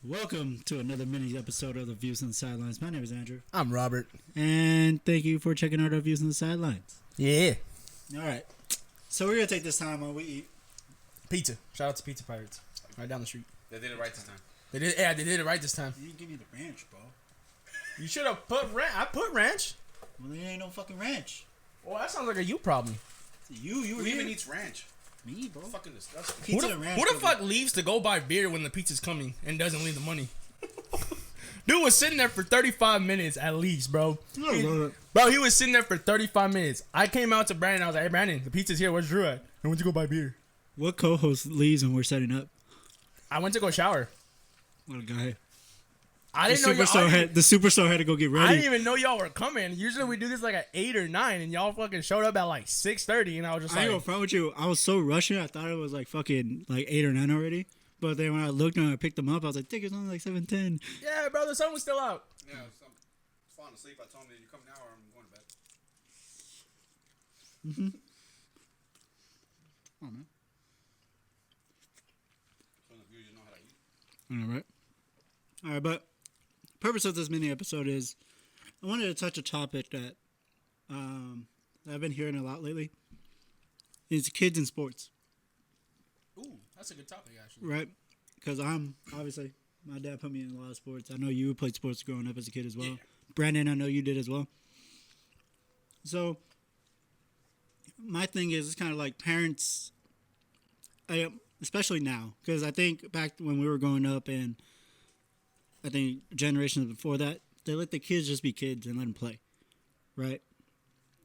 Welcome to another mini episode of the Views on the Sidelines. My name is Andrew. I'm Robert. And thank you for checking out our Views on the Sidelines. Yeah. All right. So we're going to take this time while we eat. Pizza. Shout out to Pizza Pirates. Right down the street. They did it right this time. They did it right this time. You didn't give me the ranch, bro. You should have put ranch. I put ranch. Well, there ain't no fucking ranch. Well, that sounds like a you problem. You were Who here. even eats ranch? Me, bro. Fucking disgusting. Pizza and ranch. Who the fuck leaves to go buy beer when the pizza's coming and doesn't leave the money? Dude was sitting there for 35 minutes at least, bro. Bro, he was sitting there for 35 minutes. I came out to Brandon. I was like, hey, Brandon, the pizza's here. Where's Drew at? I went to go buy beer. What co-host leaves when we're setting up? I went to go shower. What a guy. I didn't The know superstar had to go get ready. I didn't even know y'all were coming. Usually we do this like at 8 or 9, and y'all fucking showed up at like 6:30, and I was just I ain't like, gonna front with you. I was so rushing. I thought it was like fucking like 8 or 9 already. But then when I looked and I picked them up, I was like, I think it's only like 7:10. yeah, bro, the sun was still out. Yeah, I'm falling asleep. I told him that you come now or I'm going to bed. Oh man. So the viewers know how to eat. All right. All right, but purpose of this mini episode is I wanted to touch a topic that I've been hearing a lot lately. It's kids in sports, Ooh, that's a good topic, actually. right? Because I'm obviously my dad put me in a lot of sports. I know you played sports growing up as a kid as well. Yeah. Brandon, I know you did as well. So my thing is, it's kind of like parents, especially now, because I think back when we were growing up and I think generations before that, they let the kids just be kids and let them play, right?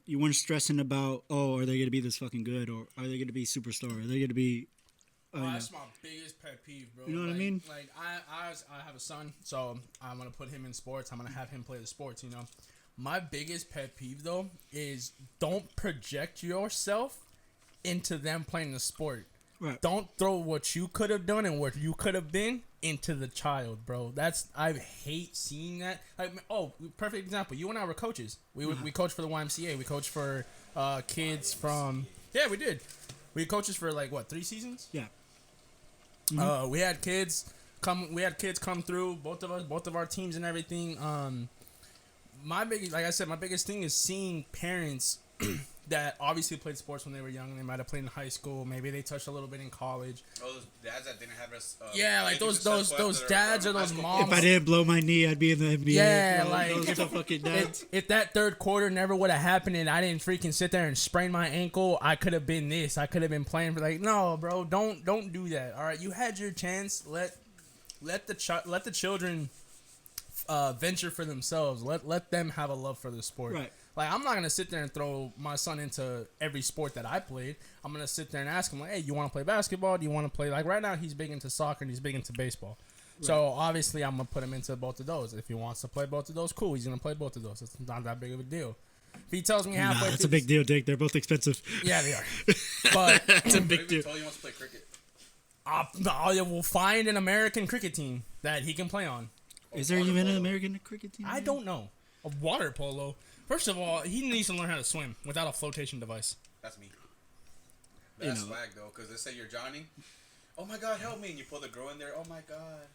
You weren't stressing about, oh, are they going to be this fucking good, or are they going to be superstar? Are they going to be? That's my biggest pet peeve, bro. You know what I mean? Like I have a son, so I'm gonna put him in sports. I'm gonna have him play the sports. You know, my biggest pet peeve though is don't project yourself into them playing the sport. Right. Don't throw what you could have done and what you could have been into the child, bro. I hate seeing that. Like, oh, perfect example. You and I were coaches. We coached for the YMCA. We coached for kids from. Yeah, we did. We coaches for like what, 3 seasons? Yeah. We had kids come through. Both of our teams and everything. My biggest thing is seeing parents that obviously played sports when they were young. They might have played in high school. Maybe they touched a little bit in college. Oh, those dads that didn't have us. Yeah, like those dads or those moms. If I didn't blow my knee, I'd be in the NBA. Yeah, bro. like Those are fucking dads. if that third quarter never would have happened and I didn't freaking sit there and sprain my ankle, I could have been this. I could have been playing for no, bro, don't do that. All right, you had your chance. Let the children venture for themselves. Let them have a love for the sport. Right. Like, I'm not going to sit there and throw my son into every sport that I played. I'm going to sit there and ask him, like, hey, you want to play basketball? Do you want to play? Like, right now, he's big into soccer and he's big into baseball. Right. So, obviously, I'm going to put him into both of those. If he wants to play both of those, cool. He's going to play both of those. It's not that big of a deal. If he tells me halfway It's a big deal, Dick. They're both expensive. Yeah, they are. But it's a big deal. Told he wants to play cricket. I will find an American cricket team that he can play on. Is there even an American cricket team? I don't know. A water polo. First of all, he needs to learn how to swim without a flotation device. That's me. That's swag though, because they say you're drowning. Oh my God, help me! And you pull the girl in there. Oh my God!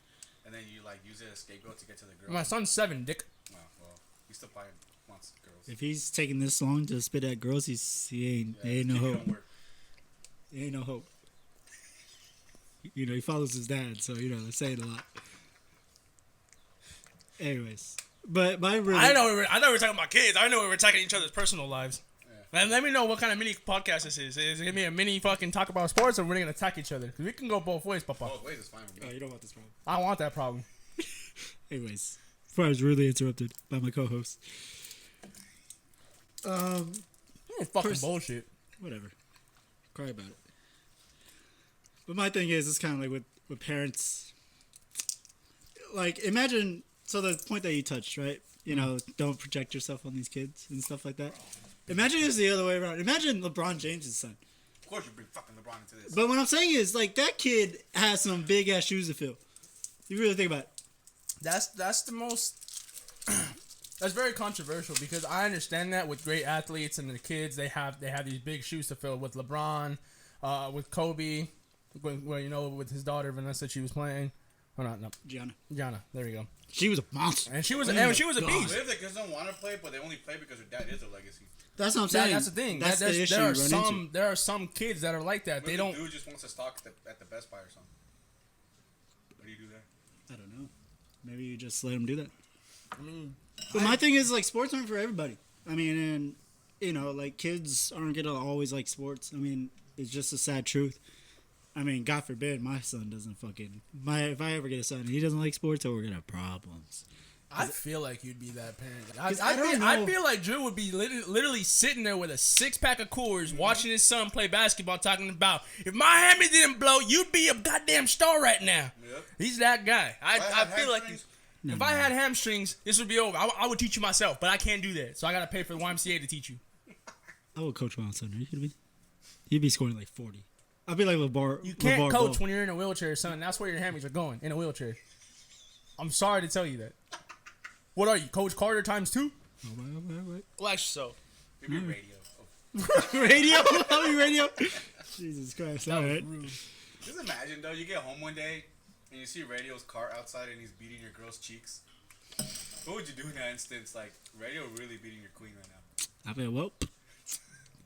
And then you like use it as a scapegoat to get to the girl. My son's 7, Dick. Oh, well, he's still probably wants girls. If he's taking this long to spit at girls, he ain't no hope. He ain't no hope. You know, he follows his dad, so you know they're saying a lot. Anyways. But my really, I know we were talking about kids. I know we were attacking each other's personal lives. Yeah. And let me know what kind of mini podcast this is. Is it gonna be a mini fucking talk about sports, or we're gonna attack each other? Because we can go both ways, Papa. Both ways is fine with me. Oh, you don't want this problem. I want that problem. Anyways, before I was really interrupted by my co-host. Fucking bullshit. Whatever. Cry about it. But my thing is, it's kind of like with parents. Like, imagine. So the point that you touched, right? You know, don't project yourself on these kids and stuff like that. Imagine it's the other way around. Imagine LeBron James' son. Of course you bring fucking LeBron into this. But what I'm saying is, like, that kid has some big-ass shoes to fill. You really think about it. That's the most... That's very controversial because I understand that with great athletes and the kids, they have these big shoes to fill with LeBron, with Kobe, with his daughter Vanessa, she was playing. Oh, no. Gianna. There we go. She was a monster. And she was a What beast. if the kids don't want to play, but they only play because their dad is a legacy? That's what I'm saying. That's the thing. That's the issue. There are some kids that are like that. What They if don't. the dude just wants to stock at the Best Buy or something? What do you do there? I don't know. Maybe you just let them do that. I mean, but my thing is, like, sports aren't for everybody. I mean, and, you know, like, kids aren't going to always like sports. I mean, it's just a sad truth. I mean, God forbid my son doesn't fucking... if I ever get a son and he doesn't like sports, then we're going to have problems. I feel like you'd be that parent. I feel like Drew would be literally sitting there with a 6-pack of Coors, watching his son play basketball, talking about, if Miami didn't blow, you'd be a goddamn star right now. Yep. He's that guy. I feel like if I had hamstrings, this would be over. I would teach you myself, but I can't do that, so I gotta pay for the YMCA to teach you. I would coach my son. He'd be scoring like 40. I'd be like LeVar. You can't LeVar coach Ball. when you're in a wheelchair, son. That's where your hammies are going, in a wheelchair. I'm sorry to tell you that. What are you, Coach Carter times 2? Right. Well, actually, so. Maybe radio. Radio? How many radio? Jesus Christ. All right. Just imagine, though, you get home one day and you see Radio's car outside and he's beating your girl's cheeks. What would you do in that instance? Like, Radio really beating your queen right now. I'd be like, well,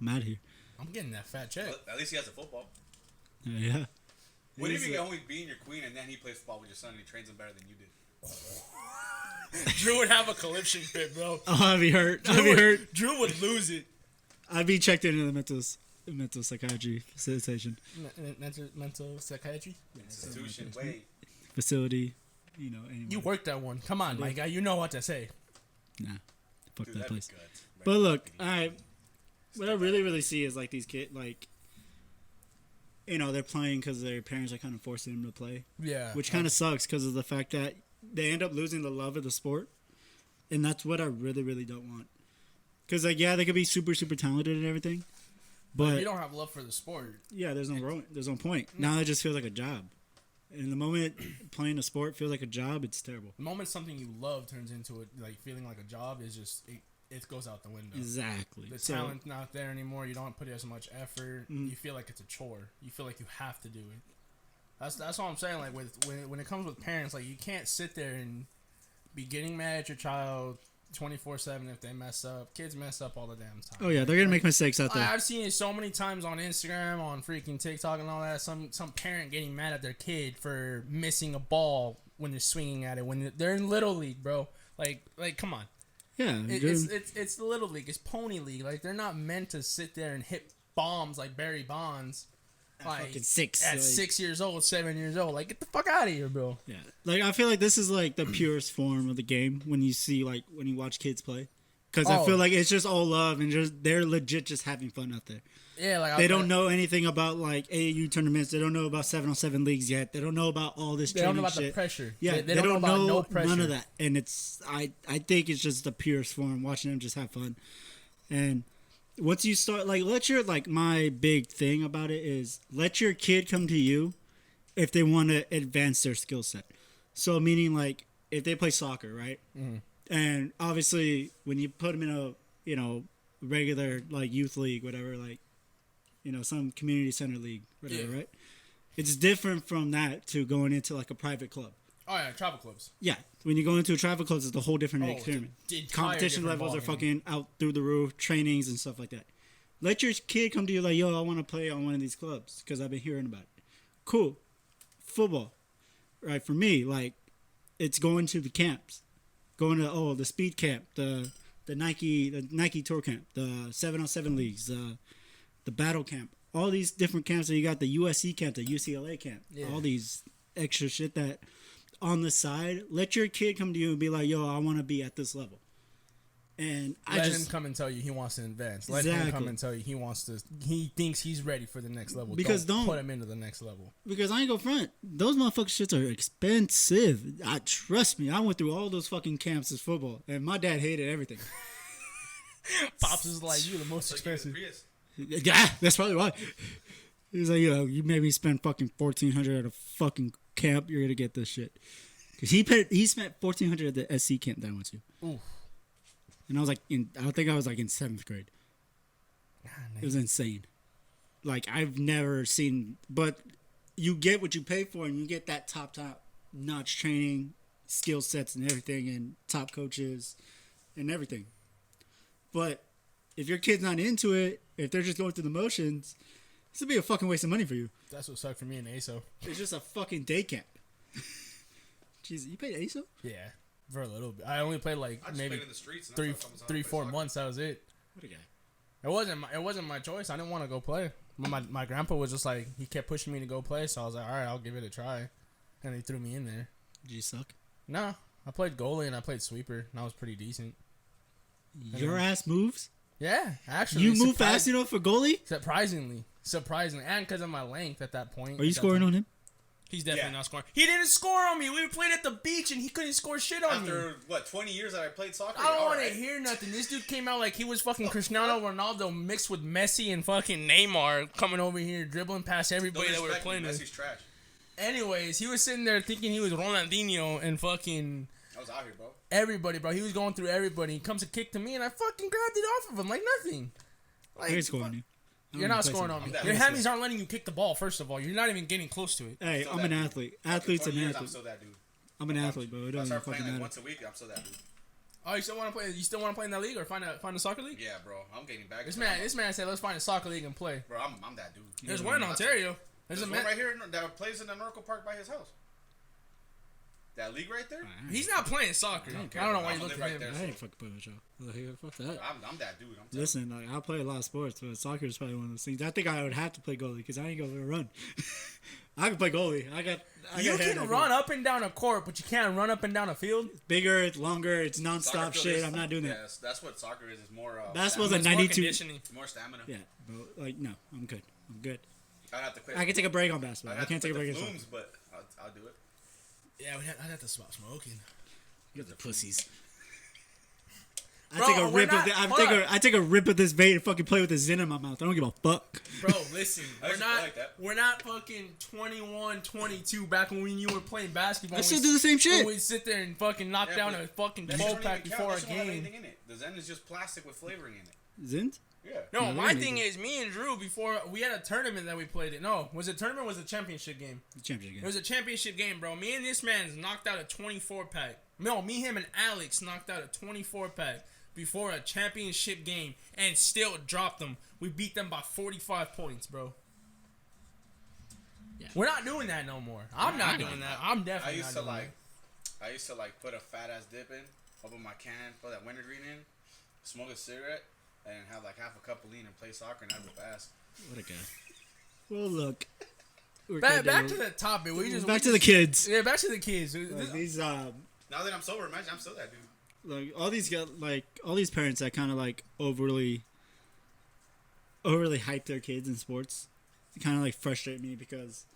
I'm out of here. I'm getting that fat check. Well, at least he has a football. Yeah. What if you get home with beating your queen and then he plays football with your son and he trains him better than you did? Drew would have a conniption fit, bro. Oh, I'd be hurt. Hurt. Drew would lose it. I'd be checked into the mental psychiatry facilitation. Mental psychiatry? Institution. Wait. Facility. You know, anyway. You worked that one. Come on, my guy. You know what to say. Nah. Fuck Dude, that place. Right. But look, what I really see is like these kids, like, you know, they're playing because their parents are kind of forcing them to play. Yeah. Which kind of sucks because of the fact that they end up losing the love of the sport. And that's what I really don't want. Because, like, yeah, they could be super talented and everything. But you don't have love for the sport. Yeah, there's no point. Now it just feels like a job. And the moment playing a sport feels like a job, it's terrible. The moment something you love turns into it, like feeling like a job, is just it goes out the window. Exactly. The talent's not there anymore. You don't put as much effort. You feel like it's a chore. You feel like you have to do it. That's all I'm saying. Like when it comes with parents, like you can't sit there and be getting mad at your child 24/7 if they mess up. Kids mess up all the damn time. Oh yeah, they're gonna make mistakes out there. I've seen it so many times on Instagram, on freaking TikTok, and all that. Some parent getting mad at their kid for missing a ball when they're swinging at it when they're in Little League, bro. Like come on. Yeah, it's the Little League. It's Pony League. Like they're not meant to sit there and hit bombs like Barry Bonds. Like at 6 years old, 7 years old. Like get the fuck out of here, bro. Yeah, like I feel like this is like the purest form of the game when you watch kids play, because I feel like it's just all love and just they're legit just having fun out there. Yeah, like they don't know anything about like AAU tournaments. They don't know about 7-on-7 leagues yet. They don't know about all this. They don't know about shit. the pressure. Yeah, they don't know about no pressure. None of that. And it's I think it's just the purest form watching them just have fun. And once you start my big thing about it is let your kid come to you if they want to advance their skill set. So meaning like if they play soccer, right? Mm-hmm. And obviously when you put them in a regular like youth league, whatever, like some community center league, whatever, right? It's different from that to going into like a private club. Oh yeah, travel clubs. Yeah, when you go into a travel club, it's a whole different experience. Competition levels are fucking out through the roof, trainings and stuff like that. Let your kid come to you like, yo, I want to play on one of these clubs because I've been hearing about it. Cool. Football, right? For me, like, it's going to the camps, going to the speed camp, the Nike tour camp, the 7-on-7 leagues, the battle camp, all these different camps. So you got the USC camp, the UCLA camp, all these extra shit that on the side. Let your kid come to you and be like, yo, I want to be at this level. And let him come and tell you he wants to advance. Let him come and tell you he thinks he's ready for the next level. Don't put him into the next level. Because I ain't gonna front. Those motherfucking shits are expensive. Trust me, I went through all those fucking camps as football, and my dad hated everything. Pops is like, you the most expensive. Yeah, that's probably why. He's like, you made me spend fucking $1,400 at a fucking camp. You're gonna get this shit. Cause he spent $1,400 at the SC camp that I went to. Ooh. And I was like, I think I was like in 7th grade. It was insane. Like I've never seen, but you get what you pay for, and you get that top notch training, skill sets and everything, and top coaches and everything. But if your kid's not into it, if they're just going through the motions, this would be a fucking waste of money for you. That's what sucked for me in ASO. It's just a fucking day camp. Jeez, you played ASO? Yeah, for a little bit. I only played like maybe in the streets, three, 4 months. That was it. What a guy. It wasn't my choice. I didn't want to go play. My grandpa was just like, he kept pushing me to go play, so I was like, all right, I'll give it a try. And he threw me in there. Did you suck? No, I played goalie and I played sweeper, and I was pretty decent. Your ass moves? Yeah, actually. You move fast enough for goalie? Surprisingly. And because of my length at that point. Are you scoring on him? He's definitely not scoring. He didn't score on me. We played at the beach and he couldn't score shit on me. After, 20 years that I played soccer? I don't want to hear nothing. This dude came out like he was fucking Cristiano Ronaldo mixed with Messi and fucking Neymar coming over here dribbling past everybody that we were playing with. Messi's trash. Anyways, he was sitting there thinking he was Ronaldinho and fucking... I was out here, bro. Everybody, bro. He was going through everybody. He comes a kick to me and I fucking grabbed it off of him like nothing. Like, He's scoring you. You're not scoring on me. Your hammies aren't letting you kick the ball, first of all. You're not even getting close to it. Hey, I'm an athlete. Athlete's an athlete. I'm still that dude. I'm an athlete, bro. It I doesn't start fucking playing matter. once a week. I'm still that dude. Oh, you still want to play? You still want to play in that league or find a soccer league? Yeah, bro. I'm getting back. This man said, let's find a soccer league and play. Bro, I'm that dude. There's one in Ontario. There's one right here that plays in the Norco Park by his house. That league right there? He's not playing soccer. I don't know why you look at him. I ain't fucking playing with y'all. Fuck that. I'm that dude. Listen, like, I play a lot of sports, but soccer is probably one of those things. I think I would have to play goalie because I ain't gonna run. I can play goalie. You can run up and down a court, but you can't run up and down a field. It's bigger, it's longer, it's nonstop shit. I'm not doing that. Yes, that's what soccer is. It's more. Basketball's a 92. It's more stamina. Yeah, but like no, I'm good. I'm good. I'd have to quit. I can take a break on basketball. I can't take a break on soccer. soccer. But I'll do it. Yeah, I'd have to stop smoking. You got the pussies. Bro, I take a rip of this vape and fucking play with the Zen in my mouth. I don't give a fuck. Bro, listen, we're not fucking 21, 22 back when you were playing basketball. I still do the same shit. We'd sit there and fucking knock down a fucking 12-pack before a game. The Zen is just plastic with flavoring in it. Zen? Yeah. No, my thing is, me and Drew, before we had a tournament that we played it. No, was it a tournament or was it a championship game? Championship game. It was a championship game, bro. Me and this man's knocked out a 24-pack. No, me, him, and Alex knocked out a 24-pack before a championship game and still dropped them. We beat them by 45 points, bro. Yeah. We're not doing that no more. I'm not doing that. I'm definitely not doing that. I used to put a fat ass dip in, open my can, put that wintergreen in, smoke a cigarette, and have half a cup of lean and play soccer and have it fast. What a guy. Well, look. Back to the topic. Back to the kids. Yeah, back to the kids. Like these now that I'm sober, imagine I'm still that dude. Like all these parents that kind of overly hype their kids in sports, kind of frustrate me because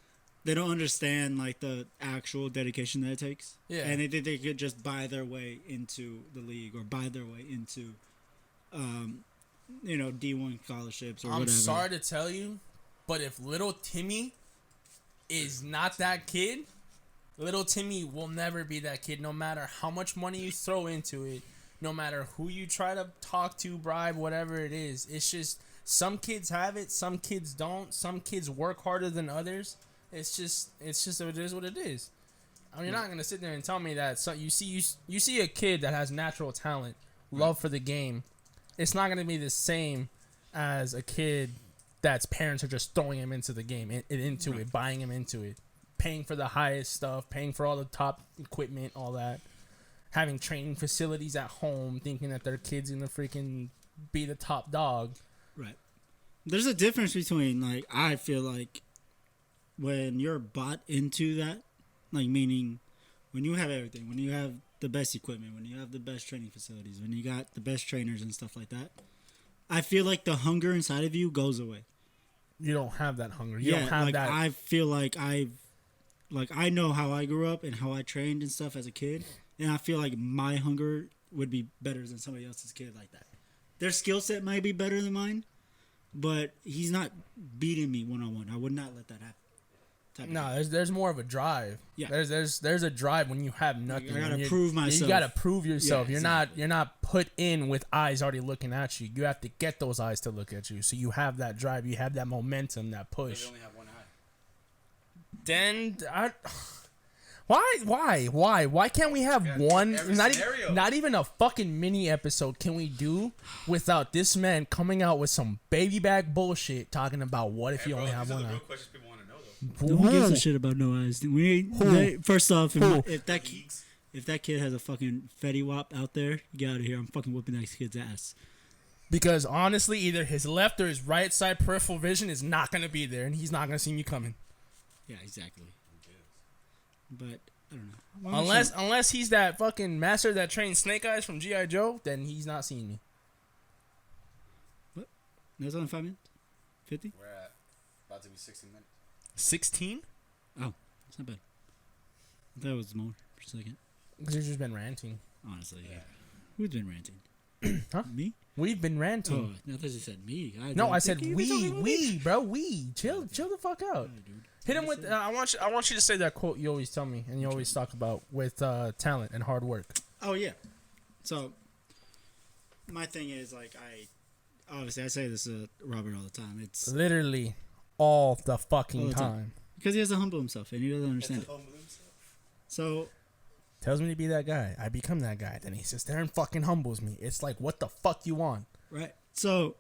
they don't understand the actual dedication that it takes. Yeah, and they think they could just buy their way into the league or buy their way into, D1 scholarships or whatever. I'm sorry to tell you, but if little Timmy is not that kid, little Timmy will never be that kid, no matter how much money you throw into it, no matter who you try to talk to, bribe, whatever it is. It's just some kids have it, some kids don't. Some kids work harder than others. It's just it is what it is. I mean, you're not gonna sit there and tell me that you see a kid that has natural talent, love for the game. It's not gonna be the same as a kid that's parents are just throwing him into the game, it, buying him into it, paying for the highest stuff, paying for all the top equipment, all that, having training facilities at home, thinking that their kid's gonna freaking be the top dog. Right. There's a difference between I feel like when you're bought into that, meaning when you have everything, when you have the best equipment, when you have the best training facilities, when you got the best trainers and stuff like that, I feel like the hunger inside of you goes away. You don't have that hunger. You don't have that. I feel like I know how I grew up and how I trained and stuff as a kid, and I feel like my hunger would be better than somebody else's kid like that. Their skill set might be better than mine, but he's not beating me one-on-one. I would not let that happen. No, there's more of a drive. Yeah. There's a drive when you have nothing. I gotta prove myself. You gotta prove yourself. Yeah, you're not put in with eyes already looking at you. You have to get those eyes to look at you. So you have that drive. You have that momentum, that push. They only have one eye. Then Why can't we have one? every Not scenario. not even a fucking mini episode can we do without this man coming out with some baby bag bullshit talking about what if you only have these are one the eye? real questions people want to know, though. No one gives a shit about no eyes. First off, if that kid has a fucking Fetty Wap out there, get out of here. I'm fucking whooping that kid's ass. Because honestly, either his left or his right side peripheral vision is not gonna be there, and he's not gonna see me coming. Yeah, exactly. But I don't know. Unless he's that fucking master that trained Snake Eyes from G.I. Joe, then he's not seeing me. What? That's only 5 minutes? 50? We're at about to be 60 minutes. 16? Oh, that's not bad. I thought it was more for a second. Because you've just been ranting. Honestly, yeah. Who's been ranting? Huh? Me? We've been ranting. Oh, I thought you said me. I said we, bro. We. Chill the fuck out. Hit him with. I want you to say that quote you always tell me and you always talk about with talent and hard work. Oh yeah. So my thing is like I say this to Robert all the time. It's Literally all the fucking all the time. because he has to humble himself and he doesn't understand it. So Tells me to be that guy. I become that guy. Then he sits there and fucking humbles me. It's like, what the fuck you want? right. So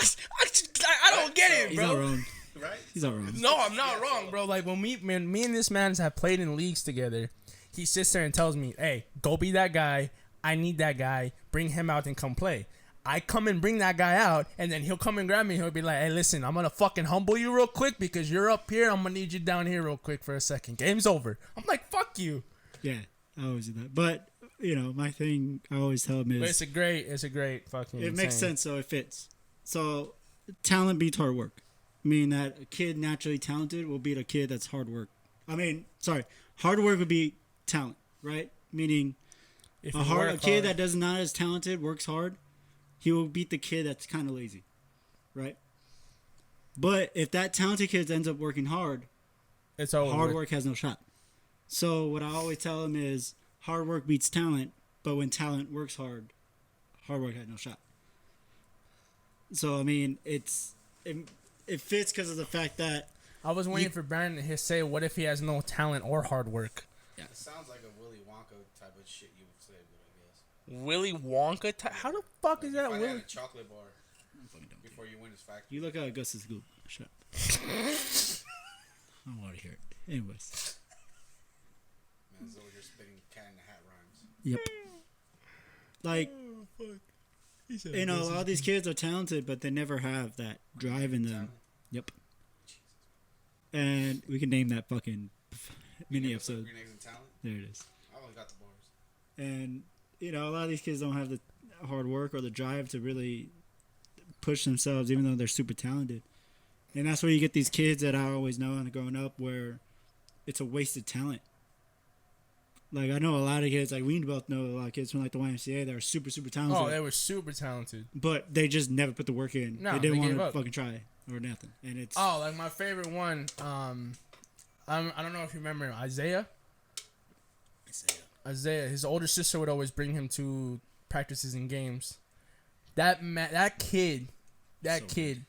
I don't get it, he's bro. not wrong. Right? He's not wrong. No, I'm not wrong, bro. Like when me and this man have played in leagues together, he sits there and tells me, "Hey, go be that guy. I need that guy. Bring him out and come play." I come and bring that guy out, and then he'll come and grab me. He'll be like, "Hey, listen, I'm gonna fucking humble you real quick because you're up here. I'm gonna need you down here real quick for a second. Game's over." I'm like, "Fuck you." Yeah, I always do that. But my thing I always tell him But is it's a great fucking. it makes saying. sense, so it fits. So talent beats hard work, meaning that a kid naturally talented will beat a kid that's hard work. Hard work would beat talent, right? Meaning If a you work kid that does not as talented works hard, he will beat the kid that's kind of lazy, right? But if that talented kid ends up working hard, it's over. hard work has no shot. So what I always tell him is hard work beats talent, but when talent works hard, hard work has no shot. So I mean, it fits because of the fact that I was waiting for Brandon to say, "What if he has no talent or hard work?" Yeah. It sounds like a Willy Wonka type of shit you would say, but I guess. Willy Wonka? How the fuck is that? If I Willy? had a chocolate bar before you win his factory. you look at Augustus Goop. Shut up. I don't want to hear it. Anyways. Man's over here spitting cat in the hat rhymes. Yep. Like, a lot of these kids are talented, but they never have that drive in them. Yep. And we can name that fucking mini episode. Green Eggs and Talent. There it is. I only got the bars. And, a lot of these kids don't have the hard work or the drive to really push themselves, even though they're super talented. And that's where you get these kids that I always know and growing up where it's a wasted talent. Like, I know a lot of kids, like, we both know a lot of kids from, like, the YMCA that are super, super talented. Oh, they were super talented. But they just never put the work in. No, they didn't they want gave to up. fucking try or nothing. And it's... Oh, like my favorite one. I don't know if you remember Isaiah. Isaiah, his older sister would always bring him to practices and games. That kid,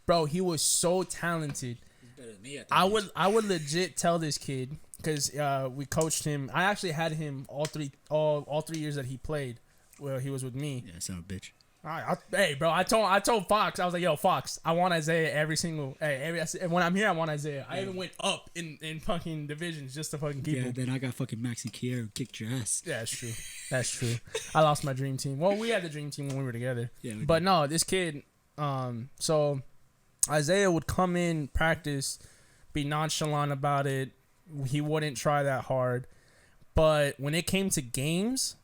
bro, he was so talented. He's better than me at I would legit tell this kid because we coached him. I actually had him all three years that he played. Well, he was with me. Yeah, son of a bitch. Hey, bro, I told Fox, I was like, yo, Fox, I want Isaiah when I'm here, I want Isaiah. I even went up in fucking divisions just to fucking keep Yeah, him. then I got fucking Max and Kiera who kicked your ass. Yeah, that's true. I lost my dream team. Well, we had the dream team when we were together. Yeah, but no, this kid, so Isaiah would come in, practice, be nonchalant about it. He wouldn't try that hard. But when it came to games,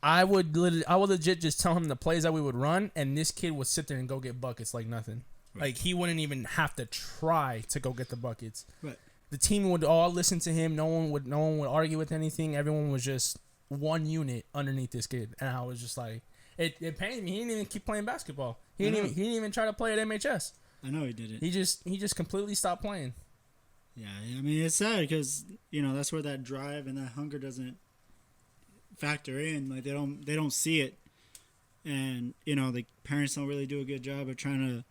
I would legit just tell him the plays that we would run, and this kid would sit there and go get buckets like nothing. Right. Like, he wouldn't even have to try to go get the buckets. Right. The team would all listen to him. No one would argue with anything. Everyone was just one unit underneath this kid, and I was just like, it pained me. He didn't even keep playing basketball. He didn't even try to play at MHS. I know he didn't. He just completely stopped playing. Yeah, I mean, it's sad because that's where that drive and that hunger doesn't factor in. Like, they don't see it, and the parents don't really do a good job of trying to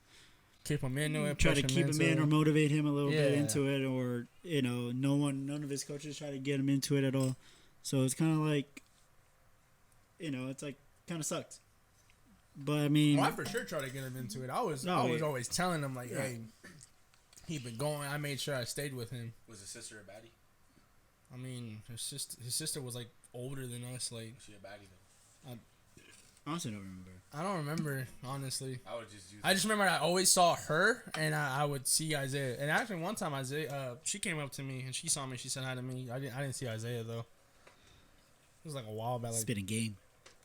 keep him into it. Try to keep him in or motivate him a little bit Yeah. into it, or none of his coaches try to get him into it at all. So it's kind of like, it's like kind of sucks. But I mean, I for sure try to get him into it. I was always telling him like, hey, he been going. I made sure I stayed with him. Was his sister a baddie? I mean, his sister was like older than us. Like, Was she a baddie though? honestly, I don't remember. I don't remember, honestly. I would just use. I just remember I always saw her, and I would see Isaiah. And actually, one time Isaiah, she came up to me and she saw me. She said hi to me. I didn't see Isaiah though. It was like a while back. Like, Spitting game.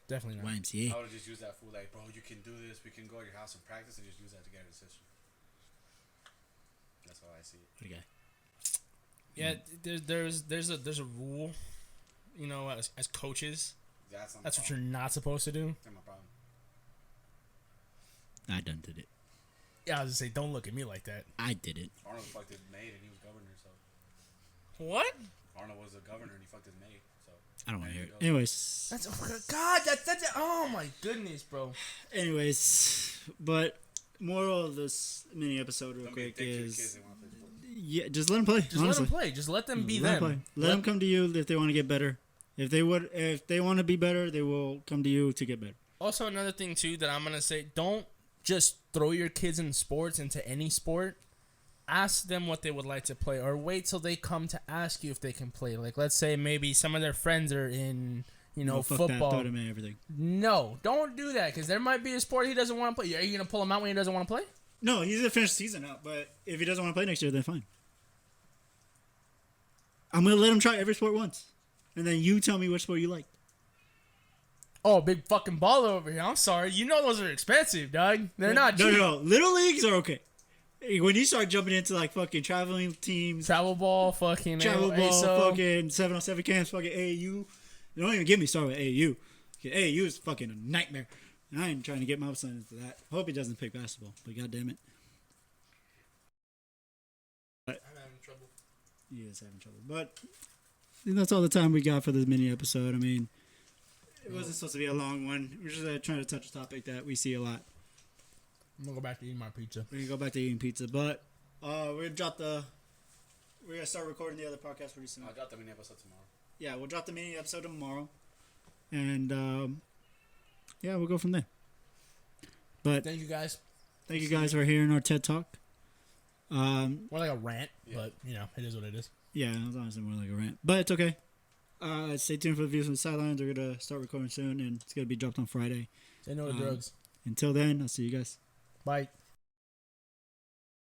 definitely not. YMCA. I would just use that fool like, bro, you can do this. We can go to your house and practice, and just use that to get his sister. That's how I see it. What a guy. Yeah, there's a rule, as coaches. That's what you're not supposed to do. That's my problem. I done did it. Yeah, I was gonna say, don't look at me like that. I did it. Arnold fucked his maid, and he was governor. So What? Arnold was a governor, and he fucked his maid. So I don't want to there hear you it. go. Anyways. That's oh my goodness, bro. Anyways, but moral of this mini episode real Don't be a quick dick to the is kids that wanna play sports. yeah, just let them play. Just let them play. Just let them be them. Let them come to you if they want to get better. If they want to be better, they will come to you to get better. Also, another thing too that I'm gonna say: don't just throw your kids in sports into any sport. Ask them what they would like to play, or wait till they come to ask you if they can play. Like, let's say maybe some of their friends are in, Fuck football. That, throw them in everything. No, don't do that because there might be a sport he doesn't want to play. Are you gonna pull him out when he doesn't want to play? No, he's gonna finish the season out. But if he doesn't want to play next year, then fine. I'm gonna let him try every sport once, and then you tell me which sport you like. Oh, big fucking baller over here. I'm sorry. Those are expensive, dog. They're not cheap. No. Little leagues are okay. When you start jumping into like fucking traveling teams, Travel ball, fucking fucking 7-on-7 camps, fucking AAU. Don't even get me started with AAU. AAU is fucking a nightmare. And I ain't trying to get my son into that. Hope he doesn't pick basketball, but goddamn it. I'm having trouble. He is having trouble. But that's all the time we got for this mini episode. I mean, it wasn't supposed to be a long one. We're just trying to touch a topic that we see a lot. I'm gonna go back to eating my pizza. We're gonna go back to eating pizza, but we're gonna start recording the other podcast pretty soon. I'll drop the mini episode tomorrow. Yeah, we'll drop the mini episode tomorrow, and we'll go from there. But Thank you guys. thank you guys for hearing our TED Talk. More like a rant, Yeah. but it is what it is. Yeah, it was honestly more like a rant, but it's okay. Stay tuned for the views from the sidelines. We're gonna start recording soon, and it's gonna be dropped on Friday. Say no to drugs. Until then, I'll see you guys. Bye.